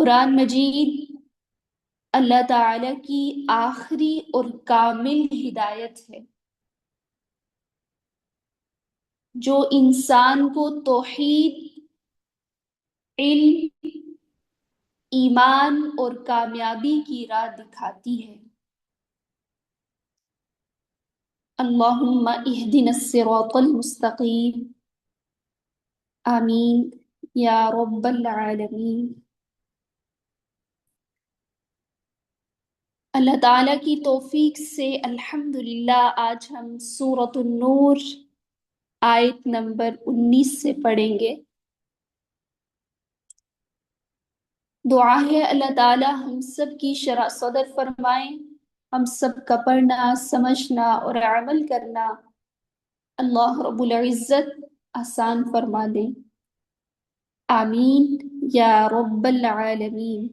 قرآن مجید اللہ تعالی کی آخری اور کامل ہدایت ہے جو انسان کو توحید، علم، ایمان اور کامیابی کی راہ دکھاتی ہے۔ اللہم اہدنا الصراط المستقیم، آمین یا رب العالمین۔ اللہ تعالیٰ کی توفیق سے الحمدللہ آج ہم سورۃ النور آیت نمبر 19 سے پڑھیں گے۔ دعا ہے اللہ تعالیٰ ہم سب کی شرح صدر فرمائیں، ہم سب کا پڑھنا، سمجھنا اور عمل کرنا اللہ رب العزت آسان فرما دیں، آمین یا رب العالمین۔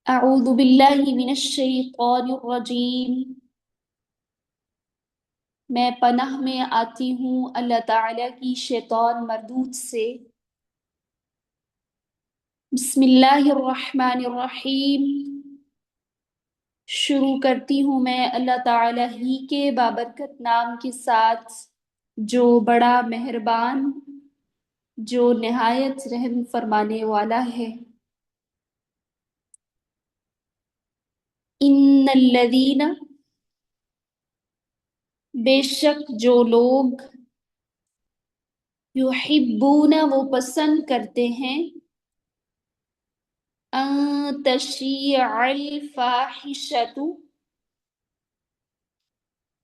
اعوذ باللہ من الشیطان الرجیم، میں پناہ میں آتی ہوں اللہ تعالیٰ کی شیطان مردود سے۔ بسم اللہ الرحمن الرحیم، شروع کرتی ہوں میں اللہ تعالیٰ ہی کے بابرکت نام کے ساتھ جو بڑا مہربان، جو نہایت رحم فرمانے والا ہے۔ ان الذین، بے شک جو لوگ، یحبون وہ پسند کرتے ہیں، ان تشیع الفاحشۃ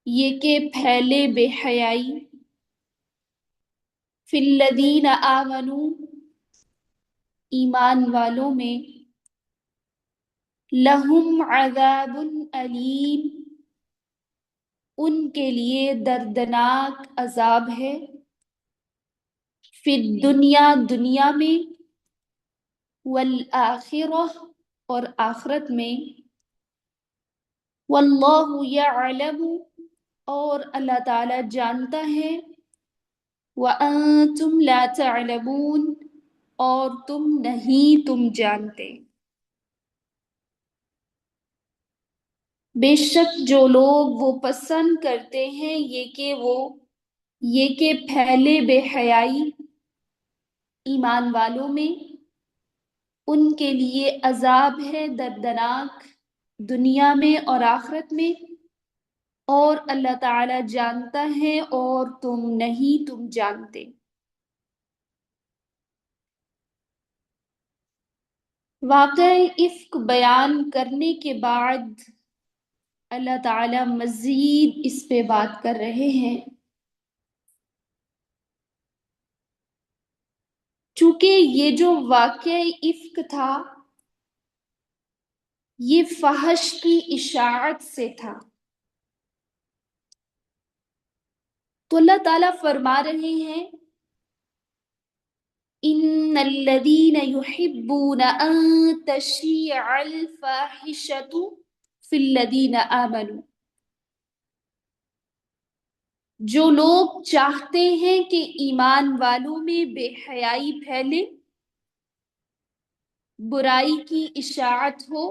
یہ کہ پھیلے بے حیائی، فی الذین آمنوا ایمان والوں میں، لہم عذاب علیم ان کے لیے دردناک عذاب ہے، فی الدنیا دنیا میں، والآخرہ اور آخرت میں، واللہ یعلم اور اللہ تعالی جانتا ہے، وانتم لا تعلمون اور تم جانتے۔ بے شک جو لوگ وہ پسند کرتے ہیں یہ کہ پھیلے بے حیائی ایمان والوں میں، ان کے لیے عذاب ہے دردناک دنیا میں اور آخرت میں، اور اللہ تعالی جانتا ہے اور تم جانتے۔ واقعہ افک بیان کرنے کے بعد اللہ تعالی مزید اس پہ بات کر رہے ہیں۔ چونکہ یہ جو واقعہ افک تھا یہ فحش کی اشاعت سے تھا، تو اللہ تعالیٰ فرما رہے ہیں ان الذین یحبون ان تشیع الفاحشۃ فی الذین آمنوا، جو لوگ چاہتے ہیں کہ ایمان والوں میں بے حیائی پھیلے، برائی کی اشاعت ہو،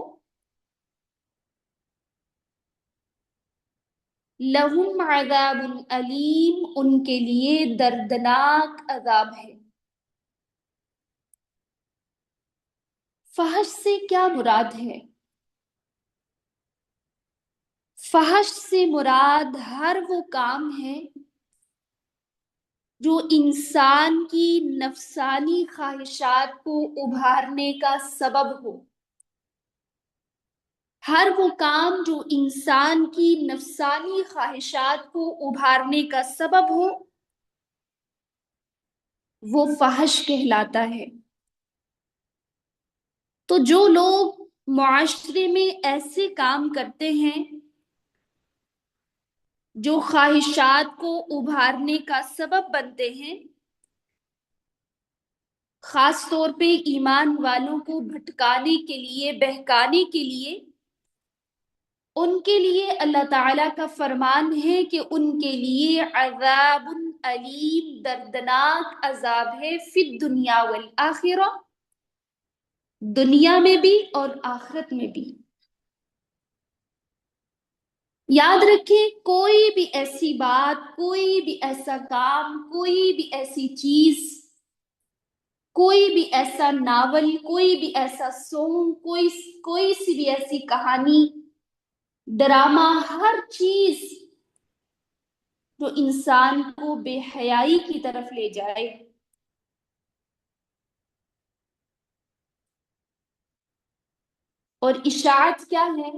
لہم عذاب علیم ان کے لیے دردناک عذاب ہے۔ فحش سے کیا مراد ہے؟ فحش سے مراد ہر وہ کام ہے جو انسان کی نفسانی خواہشات کو ابھارنے کا سبب ہو، ہر وہ کام جو انسان کی نفسانی خواہشات کو ابھارنے کا سبب ہو وہ فحش کہلاتا ہے۔ تو جو لوگ معاشرے میں ایسے کام کرتے ہیں جو خواہشات کو ابھارنے کا سبب بنتے ہیں، خاص طور پہ ایمان والوں کو بھٹکانے کے لیے، بہکانے کے لیے، ان کے لیے اللہ تعالیٰ کا فرمان ہے کہ ان کے لیے عذاب علیم، دردناک عذاب ہے، فی الدنیا والآخرہ، دنیا میں بھی اور آخرت میں بھی۔ یاد رکھیں، کوئی بھی ایسی بات، کوئی بھی ایسا کام، کوئی بھی ایسی چیز، کوئی بھی ایسا ناول، کوئی بھی ایسا سونگ، کوئی سی بھی ایسی کہانی، ڈرامہ، ہر چیز جو انسان کو بے حیائی کی طرف لے جائے، اور اشاعت کیا ہے؟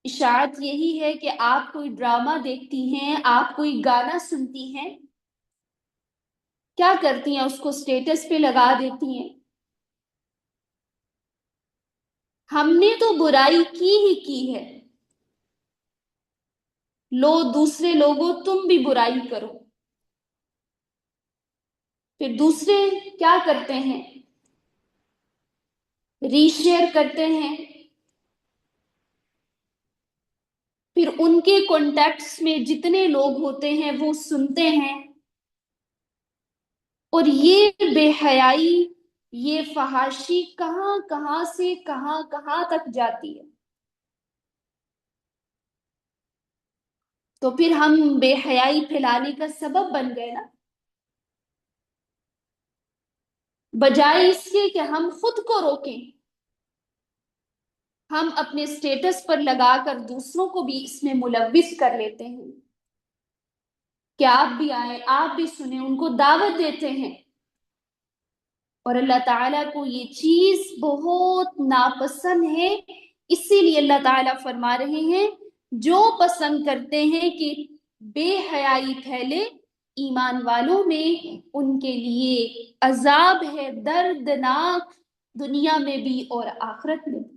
اشاعت یہی ہے کہ آپ کوئی ڈرامہ دیکھتی ہیں، آپ کوئی گانا سنتی ہیں، کیا کرتی ہیں؟ اس کو اسٹیٹس پہ لگا دیتی ہیں۔ ہم نے تو برائی کی ہی کی ہے، لو دوسرے لوگوں تم بھی برائی کرو۔ پھر دوسرے کیا کرتے ہیں؟ ری شیئر کرتے ہیں، پھر ان کے کانٹیکٹس میں جتنے لوگ ہوتے ہیں وہ سنتے ہیں، اور یہ بے حیائی، یہ فحاشی کہاں کہاں سے کہاں کہاں تک جاتی ہے۔ تو پھر ہم بے حیائی پھیلانے کا سبب بن گئے نا، بجائے اس کے کہ ہم خود کو روکیں، ہم اپنے سٹیٹس پر لگا کر دوسروں کو بھی اس میں ملوث کر لیتے ہیں کہ آپ بھی آئیں، آپ بھی سنیں، ان کو دعوت دیتے ہیں۔ اور اللہ تعالیٰ کو یہ چیز بہت ناپسند ہے، اسی لیے اللہ تعالیٰ فرما رہے ہیں جو پسند کرتے ہیں کہ بے حیائی پھیلے ایمان والوں میں، ان کے لیے عذاب ہے دردناک، دنیا میں بھی اور آخرت میں بھی۔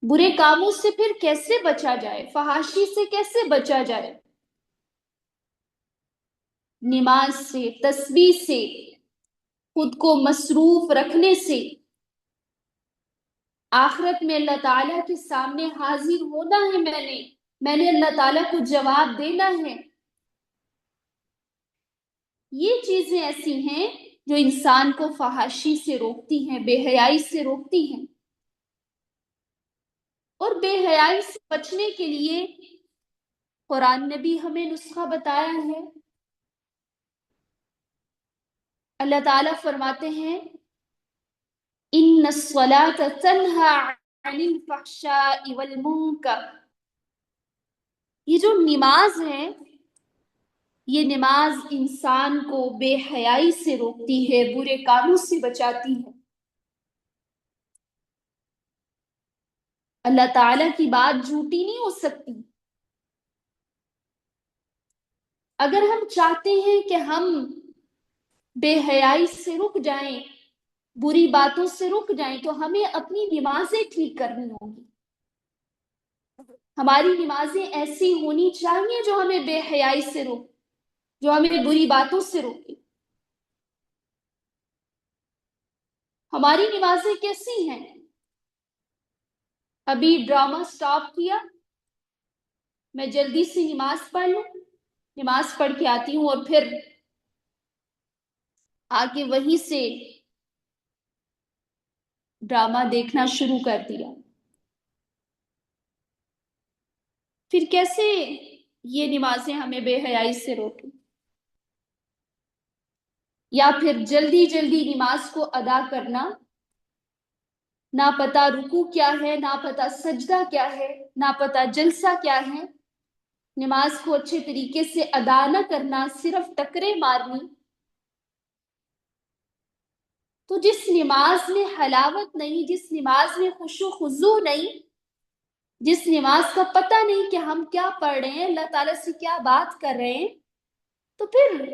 برے کاموں سے پھر کیسے بچا جائے؟ فحاشی سے کیسے بچا جائے؟ نماز سے، تسبیح سے، خود کو مصروف رکھنے سے، آخرت میں اللہ تعالیٰ کے سامنے حاضر ہونا ہے، میں نے اللہ تعالیٰ کو جواب دینا ہے۔ یہ چیزیں ایسی ہیں جو انسان کو فحاشی سے روکتی ہیں، بے حیائی سے روکتی ہیں، اور بے حیائی سے بچنے کے لیے قرآن نے بھی ہمیں نسخہ بتایا ہے۔ اللہ تعالیٰ فرماتے ہیں ان الصلاۃ تنہی عن الفحشاء والمنکر، یہ جو نماز ہے، یہ نماز انسان کو بے حیائی سے روکتی ہے، برے کاموں سے بچاتی ہے۔ اللہ تعالیٰ کی بات جھوٹی نہیں ہو سکتی۔ اگر ہم چاہتے ہیں کہ ہم بے حیائی سے رک جائیں، بری باتوں سے رک جائیں، تو ہمیں اپنی نمازیں ٹھیک کرنی ہوں گی۔ ہماری نمازیں ایسی ہونی چاہیے جو ہمیں بے حیائی سے روک، جو ہمیں بری باتوں سے روکے۔ ہماری نمازیں کیسی ہیں؟ ابھی ڈرامہ سٹاپ کیا، میں جلدی سے نماز پڑھ لوں، نماز پڑھ کے آتی ہوں، اور پھر آگے وہیں سے ڈرامہ دیکھنا شروع کر دیا۔ پھر کیسے یہ نمازیں ہمیں بے حیائی سے روکیں؟ یا پھر جلدی جلدی نماز کو ادا کرنا، نہ پتہ رکوع کیا ہے، نہ پتہ سجدہ کیا ہے، نہ پتہ جلسہ کیا ہے، نماز کو اچھے طریقے سے ادا نہ کرنا، صرف ٹکرے مارنی۔ تو جس نماز میں حلاوت نہیں، جس نماز میں خشوع و خضوع نہیں، جس نماز کا پتہ نہیں کہ ہم کیا پڑھ رہے ہیں، اللہ تعالیٰ سے کیا بات کر رہے ہیں، تو پھر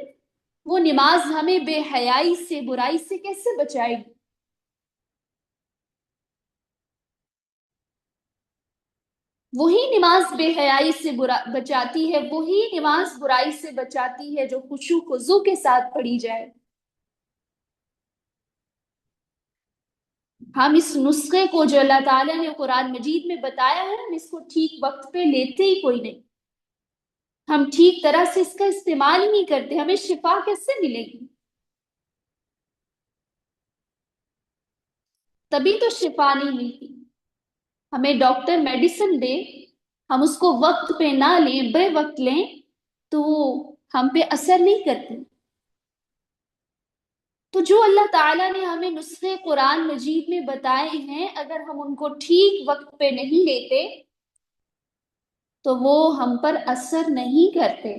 وہ نماز ہمیں بے حیائی سے، برائی سے کیسے بچائے گی؟ وہی نماز بے حیائی سے بچاتی ہے، وہی نماز برائی سے بچاتی ہے جو خشوع خضوع کے ساتھ پڑھی جائے۔ ہم اس نسخے کو جو اللہ تعالیٰ نے قرآن مجید میں بتایا ہے، ہم اس کو ٹھیک وقت پہ لیتے ہی کوئی نہیں، ہم ٹھیک طرح سے اس کا استعمال ہی نہیں کرتے، ہمیں شفا کیسے ملے گی؟ تبھی تو شفا نہیں ملتی۔ ہمیں ڈاکٹر میڈیسن دے، ہم اس کو وقت پہ نہ لیں، بے وقت لیں، تو وہ ہم پہ اثر نہیں کرتی۔ تو جو اللہ تعالیٰ نے ہمیں نسخے قرآن مجید میں بتائے ہیں، اگر ہم ان کو ٹھیک وقت پہ نہیں لیتے تو وہ ہم پر اثر نہیں کرتے۔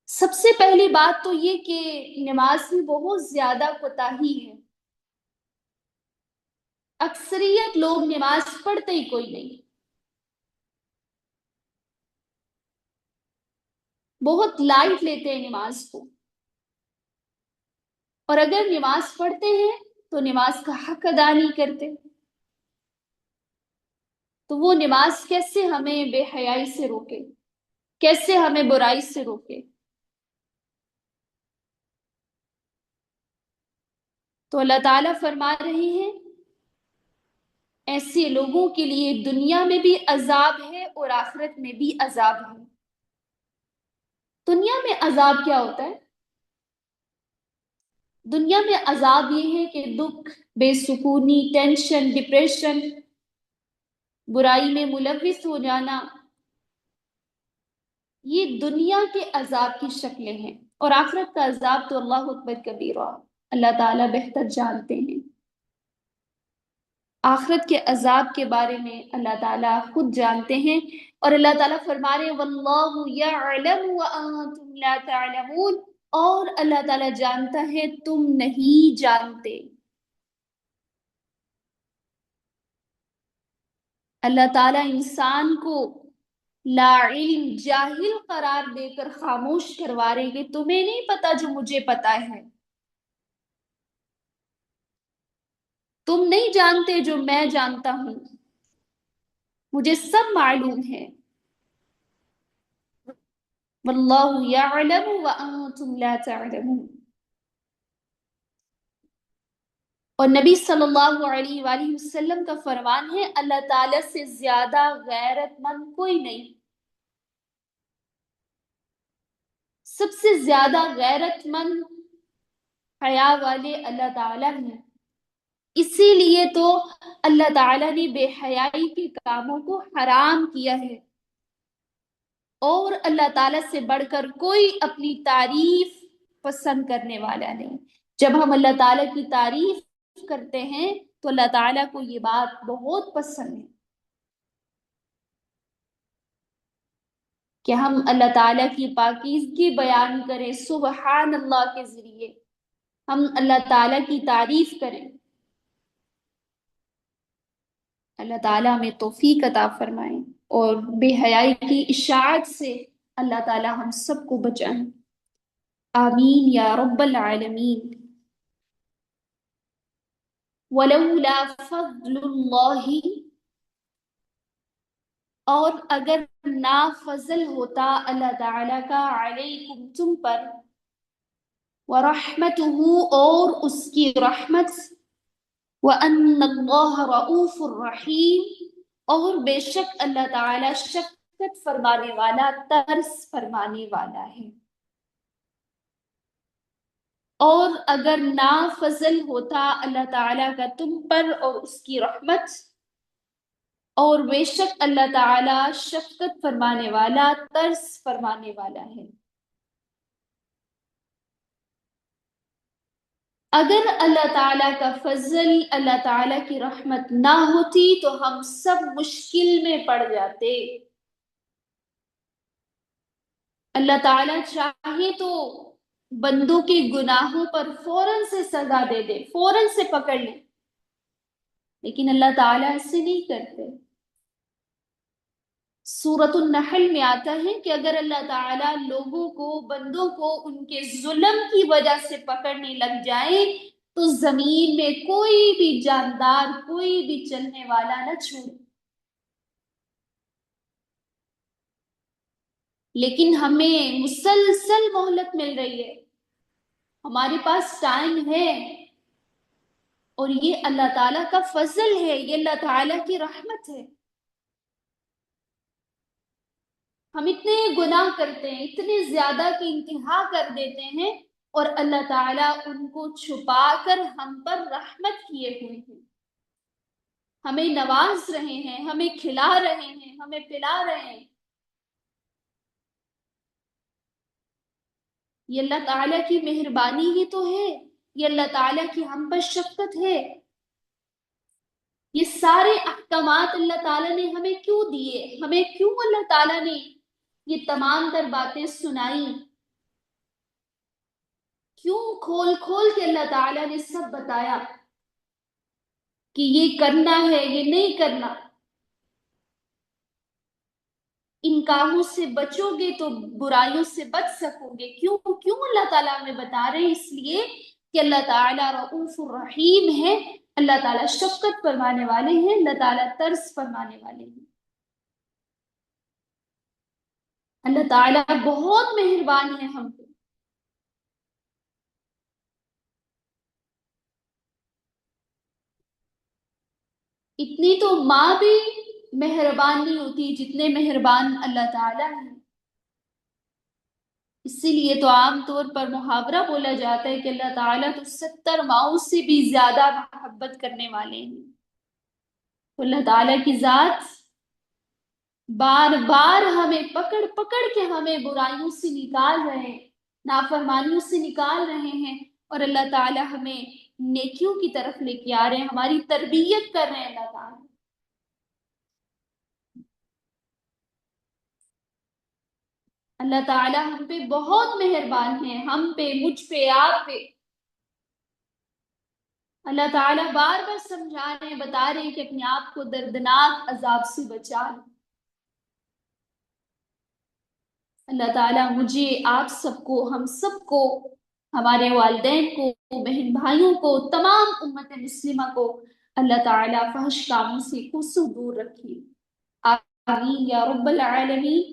سب سے پہلی بات تو یہ کہ نماز میں بہت زیادہ کوتاہی ہے، اکثریت لوگ نماز پڑھتے ہی کوئی نہیں، بہت لائٹ لیتے ہیں نماز کو، اور اگر نماز پڑھتے ہیں تو نماز کا حق ادا نہیں کرتے۔ تو وہ نماز کیسے ہمیں بے حیائی سے روکے، کیسے ہمیں برائی سے روکے؟ تو اللہ تعالیٰ فرما رہے ہیں ایسے لوگوں کے لیے دنیا میں بھی عذاب ہے اور آخرت میں بھی عذاب ہے۔ دنیا میں عذاب کیا ہوتا ہے؟ دنیا میں عذاب یہ ہے کہ دکھ، بے سکونی، ٹینشن، ڈپریشن، برائی میں ملوث ہو جانا، یہ دنیا کے عذاب کی شکلیں ہیں، اور آخرت کا عذاب تو اللہ اکبر کبیرہ، اللہ تعالیٰ بہتر جانتے ہیں۔ آخرت کے عذاب کے بارے میں اللہ تعالیٰ خود جانتے ہیں، اور اللہ تعالیٰ فرما رہے ہیں واللہ یعلم وانتم لا تعلمون، اور اللہ تعالیٰ جانتا ہے تم نہیں جانتے۔ اللہ تعالیٰ انسان کو لا علم، جاہل قرار دے کر خاموش کروا رہے کہ تمہیں نہیں پتا جو مجھے پتا ہے، تم نہیں جانتے جو میں جانتا ہوں، مجھے سب معلوم ہے۔ واللہ یعلم وانتم لا تعلمون۔ اور نبی صلی اللہ علیہ وآلہ وسلم کا فرمان ہے اللہ تعالیٰ سے زیادہ غیرت مند کوئی نہیں، سب سے زیادہ غیرت مند حیا والے اللہ تعالیٰ ہیں۔ اسی لیے تو اللہ تعالیٰ نے بے حیائی کے کاموں کو حرام کیا ہے، اور اللہ تعالیٰ سے بڑھ کر کوئی اپنی تعریف پسند کرنے والا نہیں۔ جب ہم اللہ تعالیٰ کی تعریف کرتے ہیں تو اللہ تعالیٰ کو یہ بات بہت پسند ہے کہ ہم اللہ تعالیٰ کی پاکیزگی بیان کریں، سبحان اللہ کے ذریعے ہم اللہ تعالیٰ کی تعریف کریں۔ اللہ تعالیٰ ہمیں توفیق عطا فرمائیں، اور بے حیائی کی اشاعت سے اللہ تعالیٰ ہم سب کو بچائیں، آمین یا رب العالمین۔ ولولا فضل اللہ، اور اگر نا فضل ہوتا اللہ تعالیٰ کا علیکم تم پر، ورحمتہ اور اس کی رحمت، وَأَنَّ اللَّهَ رَؤُوفٌ الرحیم اور بے شک اللہ تعالیٰ شفقت فرمانے والا، ترس فرمانے والا ہے۔ اور اگر نا فضل ہوتا اللہ تعالیٰ کا تم پر اور اس کی رحمت، اور بے شک اللہ تعالیٰ شفقت فرمانے والا، ترس فرمانے والا ہے۔ اگر اللہ تعالیٰ کا فضل، اللہ تعالیٰ کی رحمت نہ ہوتی تو ہم سب مشکل میں پڑ جاتے۔ اللہ تعالیٰ چاہے تو بندوں کے گناہوں پر فوراً سے سزا دے دے، فوراً سے پکڑ لے، لیکن اللہ تعالیٰ ایسے نہیں کرتے۔ سورۃ النحل میں آتا ہے کہ اگر اللہ تعالیٰ لوگوں کو، بندوں کو ان کے ظلم کی وجہ سے پکڑنے لگ جائیں تو زمین میں کوئی بھی جاندار، کوئی بھی چلنے والا نہ چھوڑے۔ لیکن ہمیں مسلسل مہلت مل رہی ہے، ہمارے پاس ٹائم ہے، اور یہ اللہ تعالیٰ کا فضل ہے، یہ اللہ تعالیٰ کی رحمت ہے۔ ہم اتنے گناہ کرتے ہیں، اتنے زیادہ کی انتہا کر دیتے ہیں، اور اللہ تعالیٰ ان کو چھپا کر ہم پر رحمت کیے ہوئے ہیں، ہمیں نواز رہے ہیں، ہمیں کھلا رہے ہیں، ہمیں پلا رہے ہیں۔ یہ اللہ تعالیٰ کی مہربانی ہی تو ہے، یہ اللہ تعالیٰ کی ہم پر شفقت ہے۔ یہ سارے احکامات اللہ تعالیٰ نے ہمیں کیوں دیے؟ ہمیں کیوں اللہ تعالیٰ نے یہ تمام تر باتیں سنائی؟ کیوں کھول کھول کے اللہ تعالیٰ نے سب بتایا کہ یہ کرنا ہے، یہ نہیں کرنا؟ ان کاموں سے بچو گے تو برائیوں سے بچ سکو گے۔ کیوں کیوں اللہ تعالیٰ ہمیں بتا رہے ہیں؟ اس لیے کہ اللہ تعالیٰ رؤوف الرحیم ہے، اللہ تعالیٰ شفقت فرمانے والے ہیں، اللہ تعالیٰ ترس فرمانے والے ہیں، اللہ تعالیٰ بہت مہربان ہے ہم پہ۔ اتنی تو ماں بھی مہربان نہیں ہوتی جتنے مہربان اللہ تعالیٰ ہیں۔ اسی لیے تو عام طور پر محاورہ بولا جاتا ہے کہ اللہ تعالیٰ تو 70 ماؤں سے بھی زیادہ محبت کرنے والے ہیں۔ تو اللہ تعالیٰ کی ذات بار بار ہمیں پکڑ پکڑ کے ہمیں برائیوں سے نکال رہے ہیں، نافرمانیوں سے نکال رہے ہیں، اور اللہ تعالیٰ ہمیں نیکیوں کی طرف لے کے آ رہے ہیں، ہماری تربیت کر رہے ہیں اللہ تعالیٰ۔ اللہ تعالیٰ ہم پہ بہت مہربان ہے، ہم پہ، مجھ پہ، آپ پہ۔ اللہ تعالیٰ بار بار سمجھا رہے ہیں، بتا رہے ہیں کہ اپنے آپ کو دردناک عذاب سے بچا لیں۔ اللہ تعالیٰ مجھے، آپ سب کو، ہم سب کو، ہمارے والدین کو، بہن بھائیوں کو، تمام امت مسلمہ کو اللہ تعالیٰ فحش کاموں سے کوسوں دور رکھے۔ آمین یا رب العالمین۔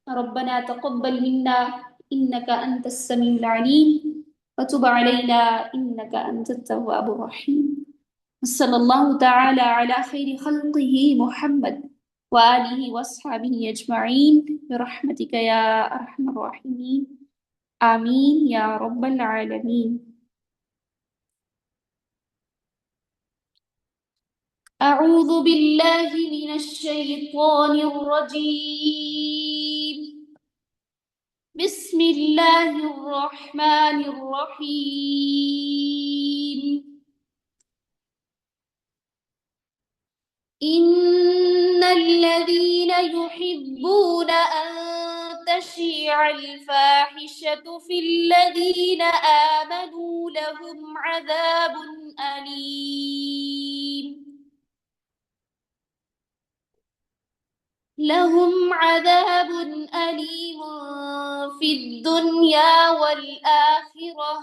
ربنا تقبل منا انك انت السميع العليم وتب علينا انك انت التواب الرحيم، صلى الله تعالى على خير خلقه محمد وآله واصحابه اجمعين برحمتك يا ارحم الراحمين، آمین یا رب العالمین۔ اعوذ باللہ من الشیطان الرجیم، بسم اللہ الرحمن الرحیم۔ ان الذين يحبون ان تشيع الفاحشة في الذين آمنوا لهم عذاب أليم، لهم عذاب أليم في الدنيا والآخرة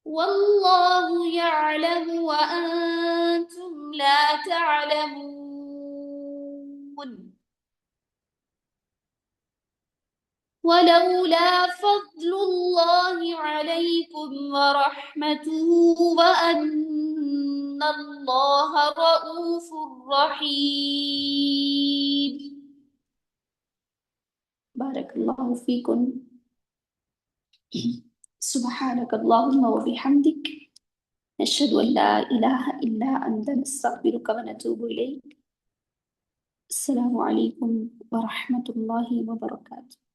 والله يعلم وأنتم لا تعلمون، ولولا فضل الله عليكم ورحمته وأن الله رؤوف رحيم۔ بارك الله فيكم، سبحانك اللهم وبحمدك، نشهد أن لا إله إلا أنت، نستغفرك ونتوب إليك۔ السلام عليكم ورحمة الله وبركاته۔